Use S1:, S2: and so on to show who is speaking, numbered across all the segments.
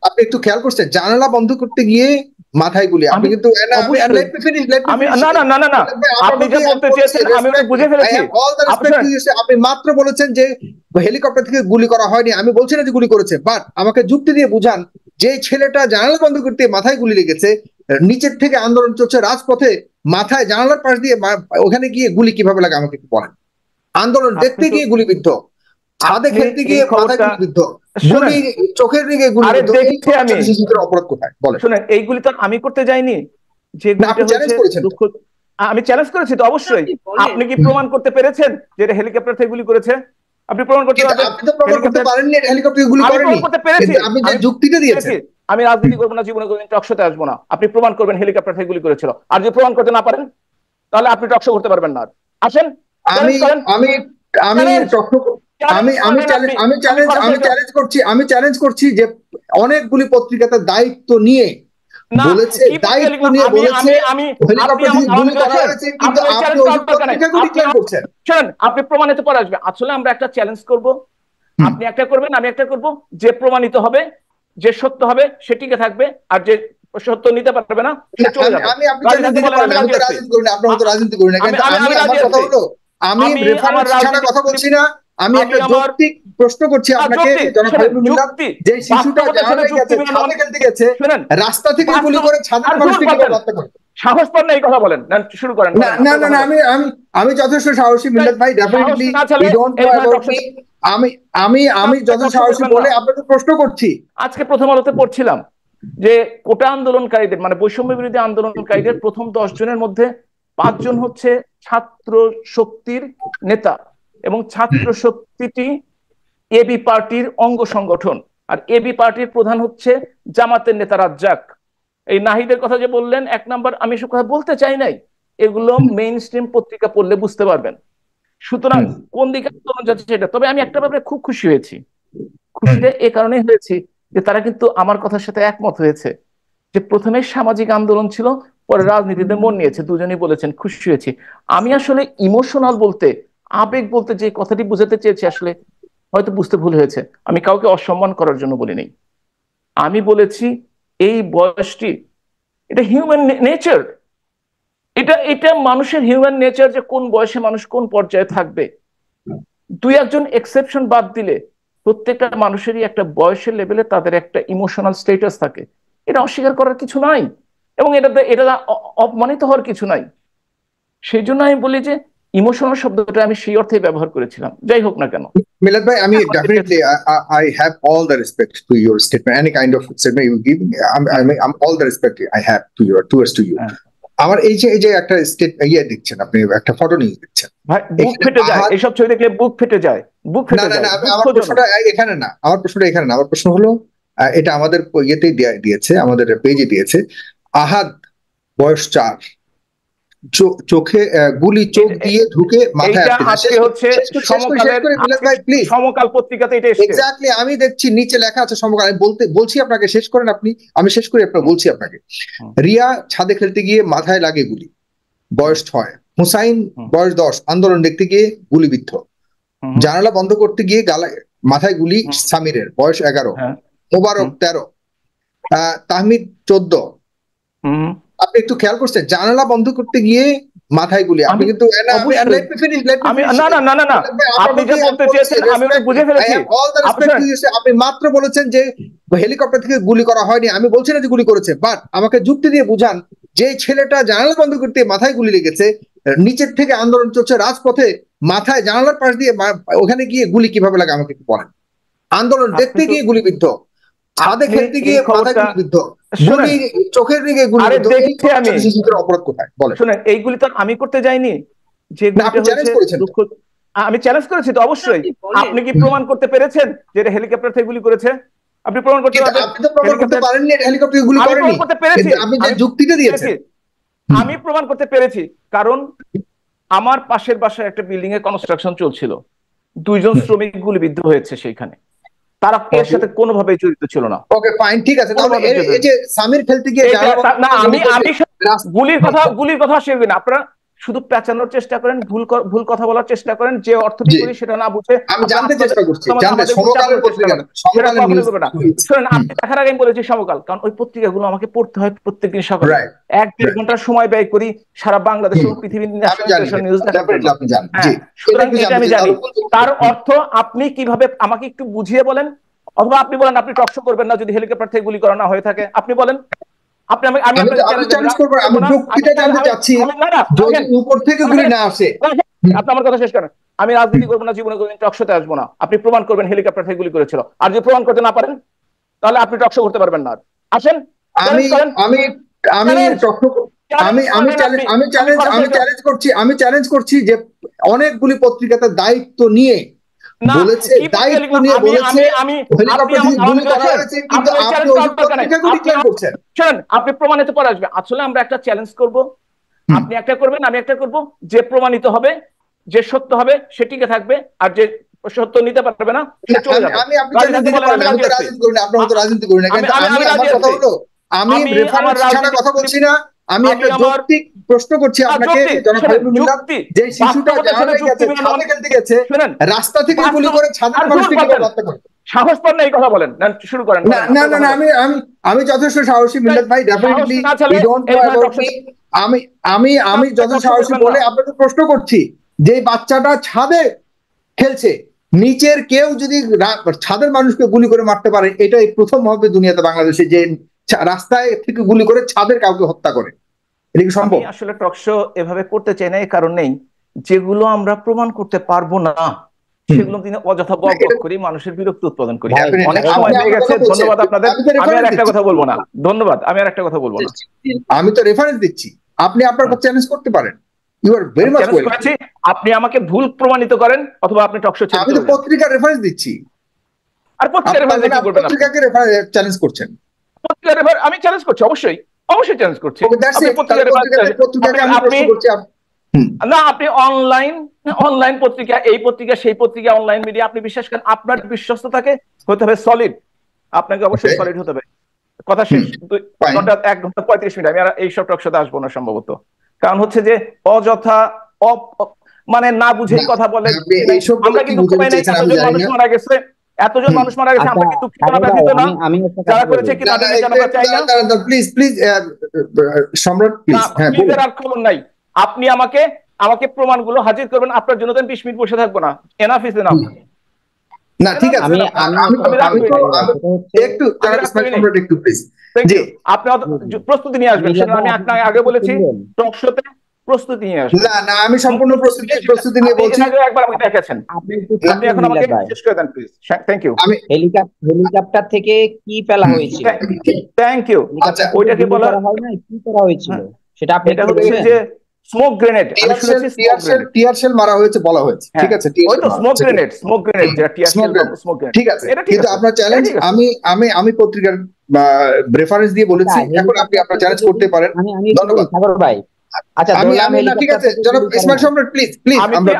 S1: আপনি একটু খেয়াল করছেন জানালা বন্ধ করতে গিয়ে মাথায় গুলি, আপনি
S2: আমি
S1: কিন্তু
S2: অবশ্যই আমি না না না না না আপনি যে বলতে চেয়েছেন আমি ওটা বুঝে ফেলেছি। শুনেন,
S1: আপনি মাত্র বলেছেন যে হেলিকপ্টার থেকে গুলি করা হয়নি, আমি বলছি না যে গুলি করেছে, বাট আমাকে যুক্তি দিয়ে বুঝান যে ছেলেটা জানালা বন্ধ করতে মাথায় গুলি লেগেছে, নিচের থেকে আন্দোলন চলছে রাজপথে, মাথায় জানালার পাশ দিয়ে ওখানে গিয়ে গুলি কিভাবে লাগে আমাকে একটু বলেন। আন্দোলন
S2: আপনি
S1: দেখতে
S2: তো
S1: গিয়ে গুলিবিদ্ধ, ছাদে
S2: আপনি
S1: খেলতে
S2: এই
S1: গিয়ে মাথায়
S2: খবরটা
S1: গুলিবিদ্ধ,
S2: শুনেন।
S1: গুলি চোখের দিকে
S2: আরে
S1: গুলিবিদ্ধ, এই
S2: দেখছি আমি,
S1: শিশুদের অপরাধ কোথায় বলেন?
S2: শুনেন এইগুলি তো আমি করতে যাইনি। যে
S1: না
S2: গুলিটা
S1: আপনি চ্যালেঞ্জ
S2: হয়েছে
S1: করেছেন তো।
S2: দুঃখ, আমি চ্যালেঞ্জ করেছি তো অবশ্যই। আপনি কি প্রমাণ করতে পেরেছেন যে এটা হেলিকপ্টার থেকে গুলি করেছে? আপনি প্রমাণ করতে
S1: কিন্তু
S2: পারবেন
S1: আপনি তো প্রমাণ করতে
S2: হেলিকপ্টার?
S1: পারেননি এটা হেলিকপ্টার গুলি
S2: আমি
S1: করেনি,
S2: প্রমাণ করতে পেরেছি,
S1: কিন্তু আপনি যে
S2: আমি
S1: যুক্তিটা দিয়েছেন।
S2: পেরেছি। আমি রাজনীতি করবো না, জীবনে কোনদিন টকশোতে আসবো না। আপনি প্রমাণ করবেন হেলিকপ্টার থেকে গুলি করেছিল, আর যদি প্রমাণ করতে না পারেন তাহলে আপনি টকশো করতে পারবেন না। আসেন,
S1: আমি
S2: চ্যালেঞ্জ করেন।
S1: আমি আমি
S2: চ্যালেঞ্জ,
S1: আমি
S2: চ্যালেঞ্জ
S1: আমি
S2: করবেন
S1: চ্যালেঞ্জ
S2: আপনি।
S1: আমি
S2: আমি
S1: চ্যালেঞ্জ
S2: কথা
S1: আমি
S2: শেষ করব।
S1: চ্যালেঞ্জ করছি, আমি চ্যালেঞ্জ করছি যে অনেকগুলি পত্রিকাতে দায়িত্ব নিয়ে
S2: না,
S1: বলেছে,
S2: কি পত্রিকা
S1: দায়িত্ব
S2: লিখলাম?
S1: নিয়ে
S2: আমি
S1: বলেছে
S2: আমি আমি আপনি
S1: হেলিকপ্টার থেকে
S2: আমাকে আওয়ামী
S1: গুলি করা
S2: করেছেন?
S1: হয়েছে, কিন্তু
S2: আপনি ওই
S1: আপনি
S2: চ্যালেঞ্জ
S1: ওইসব
S2: করার দরকার নেই।
S1: পত্রিকাগুলো
S2: আপনি
S1: ডিক্লেয়ার করছেন।
S2: শুনেন, আপনি প্রমাণিত পরে আসবে। আসলে আমরা একটা চ্যালেঞ্জ করব,
S1: হুম।
S2: আপনি একটা করবেন, আমি একটা করব। যে প্রমাণিত হবে, যে সত্য হবে সে টিকে থাকবে, আর যে সত্য নিতে পারবে না সে
S1: না,
S2: চলে
S1: আমি
S2: যাবে।
S1: আমি আপনি
S2: রাজি
S1: চ্যালেঞ্জ
S2: থাকতে
S1: দিতে
S2: বলেন,
S1: পারেন,
S2: আমি
S1: আমি
S2: রাজি
S1: তো
S2: আছি।
S1: রাজনীতি করি না, আপনার মতো রাজনীতি করি না,
S2: আমি
S1: কিন্তু
S2: আমি
S1: আমি
S2: আমি রাজি
S1: আমার কথা
S2: আছি।
S1: হলো আমি
S2: আমি আমার
S1: রেফারেন্স ছাড়া
S2: রাজনীতি,
S1: কথা বলছি না, আমি
S2: আমি
S1: একটা
S2: আমার
S1: যৌক্তিক প্রশ্ন করছি আপনাকে,
S2: যুক্তি,
S1: জনাব
S2: শোনেন
S1: হাবিবুল মিল্লাত,
S2: যুক্তি,
S1: যে শিশুটা
S2: বাস্তবতার সাথে
S1: জানালায়
S2: যুক্তি
S1: গেছে,
S2: মিলানো
S1: ছাদে
S2: মানে,
S1: খেলতে গেছে,
S2: শোনেন,
S1: রাস্তা থেকে গুলি
S2: বাস্তব
S1: করে ছাদের
S2: আর জোর
S1: মানুষকে কিভাবে
S2: পাচ্ছেন,
S1: হত্যা করে?
S2: সাহস পান না এই কথা বলেন না, শুরু করেন,
S1: না
S2: বলেন
S1: না
S2: আপনার
S1: না
S2: কথা
S1: না,
S2: বলেন।
S1: আমি আমি আমি যথেষ্ট সাহসী মিল্লাত ভাই,
S2: সাহস
S1: ডেফিনেটলি
S2: না
S1: ইউ
S2: চালে
S1: ডোন্ট নো
S2: এই ধরনের
S1: অ্যাবাউট মি।
S2: টকশো
S1: আমি আমি আমি যথেষ্ট সাহসী
S2: করবেন না।
S1: বলে আপনাকে প্রশ্ন করছি।
S2: আজকে প্রথম আলোতে পড়ছিলাম যে কোটা আন্দোলনকারীদের, মানে বৈষম্য বিরোধী আন্দোলনকারীদের প্রথম 10 জনের মধ্যে 5 জন হচ্ছে ছাত্র শক্তির নেতা, এবং ছাত্র শক্তিটি এবি পার্টির অঙ্গ সংগঠন। আর এবি পার্টির প্রধান হচ্ছে জামাতের নেতা রাজ্জাক। এই নাহিদের কথা যে বললেন 1 নাম্বার, আমি সব কথা বলতে চাই নাই, এগুলো মেইন স্ট্রিম পত্রিকা পড়লে বুঝতে পারবেন। সুতরাং কোন দিকে আন্দোলন যাচ্ছে সেটা। তবে আমি একটা ব্যাপারে খুব খুশি হয়েছি। খুশিটা এ কারণে হয়েছি যে তারা কিন্তু আমার কথার সাথে একমত হয়েছে, যে প্রথমে সামাজিক আন্দোলন ছিল, পরে রাজনীতিতে মন নিয়েছে, দুজনেই বলেছেন। খুশি হয়েছি। আমি আসলে ইমোশনাল বলতে, আবেগ বলতে যে কথাটি বুঝাতে চেয়েছি, আসলে হয়তো বুঝতে ভুল হয়েছে। আমি কাউকে অসম্মান করার জন্য বলিনি। আমি বলেছি এই বয়সটি, এটা হিউম্যান নেচার, এটা এটা মানুষের হিউম্যান নেচার, যে কোন বয়সে মানুষ কোন পর্যায়ে থাকবে। দুই একজন এক্সেপশন বাদ দিলে প্রত্যেকটা মানুষেরই একটা বয়সের লেভেলে তাদের একটা ইমোশনাল স্টেটাস থাকে। এটা অস্বীকার করার কিছু নাই, এবং এটা এটা অপমানিত হওয়ার কিছু নাই। সেই জন্য আমি বলি যে ইমোশনাল শব্দটা আমি সেই অর্থে ব্যবহার করেছিলাম, যাই হোক না কেন।
S1: Milad bhai, I mean, definitely, I have all the respect to your statement. Any kind of statement you give, I'm all the respect I have to your towards to you. আমার এই যে একটা স্টেট দেখছেন, আপনি একটা photo নিয়ে দেখছেন,
S2: ভাই বুক
S1: এখানে
S2: ফেটে যায়,
S1: আহাদ,
S2: এইসব ছবি দেখলে বুক ফেটে যায়, বুক
S1: না
S2: ফেটে
S1: না
S2: যায়,
S1: না, আমার
S2: দুঃখজনক।
S1: প্রশ্নটা এখানে না, আমার প্রশ্নটা এখানে না, আমার প্রশ্ন হলো এটা আমাদের ইয়েতেই দিয়েছে, আমাদের পেজে দিয়েছে, আহাদ বয়স 4, চোখে গুলি চোখ দিয়ে ঢুকে মাথায়
S2: এইটা
S1: আটকে যায়।
S2: আজকে হচ্ছে
S1: শেষ
S2: সমকালের,
S1: করে মিলাদ
S2: আজকে
S1: ভাই প্লিজ।
S2: সমকাল পত্রিকাতে এটা এসছে।
S1: এক্স্যাক্টলি, আমি দেখছি নিচে লেখা আছে সমকাল, আমি বলছি আপনাকে, শেষ করেন আপনি, আমি শেষ করি আপনার, বলছি আপনাকে, রিয়া ছাদে খেলতে গিয়ে মাথায় লাগে গুলি, বয়স 6, হুসাইন বয়স 10, আন্দোলন দেখতে গিয়ে গুলিবিদ্ধ, জানালা বন্ধ করতে গিয়ে মাথায় গুলি সামিরের, বয়স 11, মোবারক 13, তাহমিদ 14। আপনি একটু খেয়াল করছেন জানালা বন্ধ করতে গিয়ে মাথায় গুলি, আপনি
S2: আমি
S1: কিন্তু
S2: অবশ্যই, আমি না না না না না আপনি যে বলতে চেয়েছেন আমি ওটা বুঝে ফেলেছি।
S1: আপনি মাত্র বলেছেন যে হেলিকপ্টার থেকে গুলি করা হয়নি, আমি বলছি না যে গুলি করেছে, বাট আমাকে যুক্তি দিয়ে বুঝান যে ছেলেটা জানালা বন্ধ করতে মাথায় গুলি লেগেছে, নিচের থেকে আন্দোলন চলছে রাজপথে, মাথায় জানালার পাশ দিয়ে ওখানে গিয়ে গুলি কিভাবে লাগে আমাকে একটু বলেন। আন্দোলন দেখতে গিয়ে গুলিবিদ্ধ, ছাদে খেলতে গিয়ে মাথায় গুলিবিদ্ধ, গুলি চোখের দিকে গুলিবিদ্ধ, এই শিশুদের অপরাধ কোথায় বলেন?
S2: শুনেন, এইগুলি তো আমি করতে যাইনি। যে
S1: না আপনি চ্যালেঞ্জ করেছেন তো।
S2: দুঃখ, আমি চ্যালেঞ্জ করেছি তো অবশ্যই। আপনি কি প্রমাণ করতে পেরেছেন যে এটা হেলিকপ্টার থেকে গুলি করেছে? আপনি প্রমাণ করতে পারবেন?
S1: আপনি তো প্রমাণ করতে পারেননি এটা হেলিকপ্টার গুলি
S2: আমি
S1: করেনি,
S2: প্রমাণ করতে পেরেছি,
S1: কিন্তু আপনি যে যুক্তিটা দিয়েছেন।
S2: আমি প্রমাণ করতে পেরেছি, কারণ আমার পাশের বাসায় একটা বিল্ডিং এ কনস্ট্রাকশন চলছিল, 2 জন শ্রমিক গুলিবিদ্ধ হয়েছে সেইখানে, তারা এর সাথে কোনোভাবেই জড়িত ছিল না।
S1: ওকে ফাইন, ঠিক আছে, তাহলে এই যে সামির খেলতে গিয়ে
S2: না, আমি গুলির কথা শেয়ার করি না। আপনারা শুধু পেঁচানোর চেষ্টা করেন, ভুল কথা বলার চেষ্টা করেন, যে অর্থটি করি সেটা না বুঝে
S1: আমি জানতে চেষ্টা করছি, জানতে সমকালের পত্রিকা, সমকালের নিউজ।
S2: শুনেন, আপনি দেখার আগে আমি বলেছি সমকাল, কারণ ওই পত্রিকাগুলো আমাকে পড়তে হয় প্রত্যেকদিন সকালে, 1-1.5 ঘন্টা সময় ব্যয় করি সারা বাংলাদেশ এবং পৃথিবীর ন্যাশনাল নিউজ দেখার জন্য। হ্যাঁ, সুতরাং এটা আমি জানি। তার অর্থ আপনি কিভাবে আমাকে একটু বুঝিয়ে বলেন, অথবা আপনি বলেন আপনি টকশো করবেন না যদি হেলিকপ্টার থেকে গুলি করা না হয়ে থাকে, আপনি বলেন। আপনি আমি
S1: চ্যালেঞ্জ করব, আমি যুক্তিটা জানতে চাচ্ছি, যদি উপর থেকে গুলি না আসে।
S2: আপনি আমার কথা শেষ করেন। আমি রাজনীতি করবো না, জীবনে কোনদিন টকশোতে আসবো না। আপনি প্রমাণ করবেন হেলিকপ্টার থেকে গুলি করেছিল, আর যদি প্রমাণ করতে না পারেন তাহলে আপনি টকশো করতে পারবেন না। আসেন,
S1: আমি চ্যালেঞ্জ করছি যে অনেকগুলি পত্রিকাতে দায়িত্ব নিয়ে বলেছে, দায়িত্ব নিয়ে বলেছে হেলিকপ্টার থেকে গুলি করা হয়েছে, কিন্তু আপনি ওই পত্রিকাগুলো ডিক্লেয়ার করছেন।
S2: শুনুন, আপনি প্রমাণিত পরে আসবে। আসলে আমরা একটা চ্যালেঞ্জ করব, আপনি একটা করবেন, আমি একটা করব, যে প্রমাণিত হবে, যে সত্য হবে সে টিকে থাকবে, আর যে সত্য নিতে পারবে না সে চলে যাবে।
S1: আমি রাজনীতি করি না, আপনার মতো রাজনীতি করি না, কিন্তু আমি আমার কথা হলো, আমি রেফারেন্স ছাড়া কথা বলছি না, আমি একটা যৌক্তিক প্রশ্ন করছি আপনাকে, জনাব হাবিবুল মিল্লাত, যে শিশুটা জানালে গেছে, ছাদে খেলতে গেছে, রাস্তা থেকে গুলি করে ছাদের মানুষকে কিভাবে হত্যা করে?
S2: সাহস পান না এই কথা বলেন, না শুরু করেন।
S1: না, আমি যথেষ্ট সাহসী মিল্লাত ভাই, definitely you don't know about me. আমি যথেষ্ট সাহসী বলে আপনাকে প্রশ্ন করছি, যে বাচ্চাটা ছাদে খেলছে, নিচের কেউ যদি ছাদের মানুষকে গুলি করে মারতে পারে, এটাই প্রথম হবে দুনিয়াতে, বাংলাদেশে, যে রাস্তায় থেকে গুলি করে ছাদের কাউকে হত্যা করে। এটা কি সম্ভব?
S2: আসলে টকশো এভাবে করতে চাই না, এই কারণেই যেগুলো আমরা প্রমাণ করতে পারবো না সেগুলো তিনি অযথা বক করি, মানুষের বিরক্তি উৎপাদন করি। অনেক সময় হয়ে গেছে, ধন্যবাদ আপনাদের। আমি আর একটা কথা বলবো না, ধন্যবাদ, আমি আর একটা কথা বলবো না।
S1: আমি তো রেফারেন্স দিচ্ছি, আপনি আপনার চ্যালেঞ্জ করতে পারেন। You are very much welcome.
S2: আপনি আমাকে ভুল প্রমাণিত করেন, অথবা আপনি টকশো ছেড়ে।
S1: আমি তো পত্রিকার রেফারেন্স দিচ্ছি,
S2: আর পত্রিকার রেফারেন্স কি করবেন?
S1: পত্রিকাকে চ্যালেঞ্জ করছেন?
S2: পত্রিকার রেফারেন্স আমি চ্যালেঞ্জ করছি, অবশ্যই চ্যালেঞ্জ করছি। না, আপনি অনলাইন পত্রিকা, এই পত্রিকা, সেই পত্রিকা, অনলাইন মিডিয়া, আপনি বিশ্বাস করেন, আপনার বিশ্বস্ততাকে হতে হবে সলিড, আপনাকে অবশ্যই সলিড হতে হবে। কথা শেষ। 1 ঘন্টা 35 মিনিট আমি আর এইসব টকশোতে আসবো না সম্ভবত, কারণ হচ্ছে যে অযথা মানে না বুঝেই কথা বলে। আমরা কি দুঃখ পাই না? এতজন মানুষ মারা গেছে, আমরা কি দুঃখিত না, ব্যথিত না? যারা করেছে কি তাদের বিচার আমরা চাই না?
S1: প্লিজ সম্রাট, প্লিজ। হ্যাঁ,
S2: আর খবর নাই। আপনি আমাকে প্রমাণগুলো হাজির করবেন, আপনার জন্য তো 20 মিনিট বসে থাকবো না। Enough is enough.
S1: না, ঠিক আছে, একটু প্লিজ, জি,
S2: আপনি প্রস্তুতি নিয়ে আসবেন। আমি আপনাকে আগে বলেছি টকশোতে প্রস্তুতি নিয়ে আসবেন।
S1: না, আমি সম্পূর্ণ প্রস্তুতি নিয়ে বলছি।
S2: একবার আমাকে দেখাচ্ছেন, আপনি এখন আমাকে শেষ করে দেন প্লিজ। Thank you.
S3: হেলিকপ্টার থেকে কি ফেলা হয়েছিল?
S2: Thank you.
S1: আচ্ছা,
S2: ওইটাকে বলা
S3: হয় না, কি করা হয়েছিল সেটা আপনি
S2: এটা হচ্ছে যে স্মোক গ্রেনেড। আমি শুনেছি
S1: টিয়ার শেল মারা হয়েছে বলা হয়েছে, ঠিক আছে,
S2: ওই তো স্মোক গ্রেনেড যেটা টিয়ার শেল, স্মোক গ্রেনেড,
S1: ঠিক আছে। কিন্তু আপনার চ্যালেঞ্জ, আমি পত্রিকার রেফারেন্স দিয়ে বলেছি, এখন আপনি আপনার চ্যালেঞ্জ করতে পারেন। ধন্যবাদ
S3: সাগর ভাই। আচ্ছা,
S1: ঠিক আছে, জনাব ইসমাইল সম্রাট, প্লিজ
S2: আমরা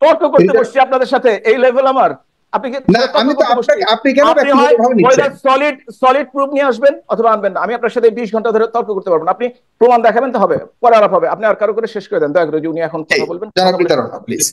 S2: তর্ক করতে বসছি আপনাদের সাথে, এই লেভেল আমার। আপনি কেন সলিড প্রুফ নিয়ে আসবেন অথবা আনবেন না, আমি আপনার সাথে 20 ঘন্টা ধরে তর্ক করতে পারবো না। আপনি প্রমাণ দেখাবেন তো হবে, পরে আলাপ হবে। আপনি আর কারো করে শেষ করে দেন দয়া করে, উনি এখন কথা বলবেন।
S1: প্লিজ।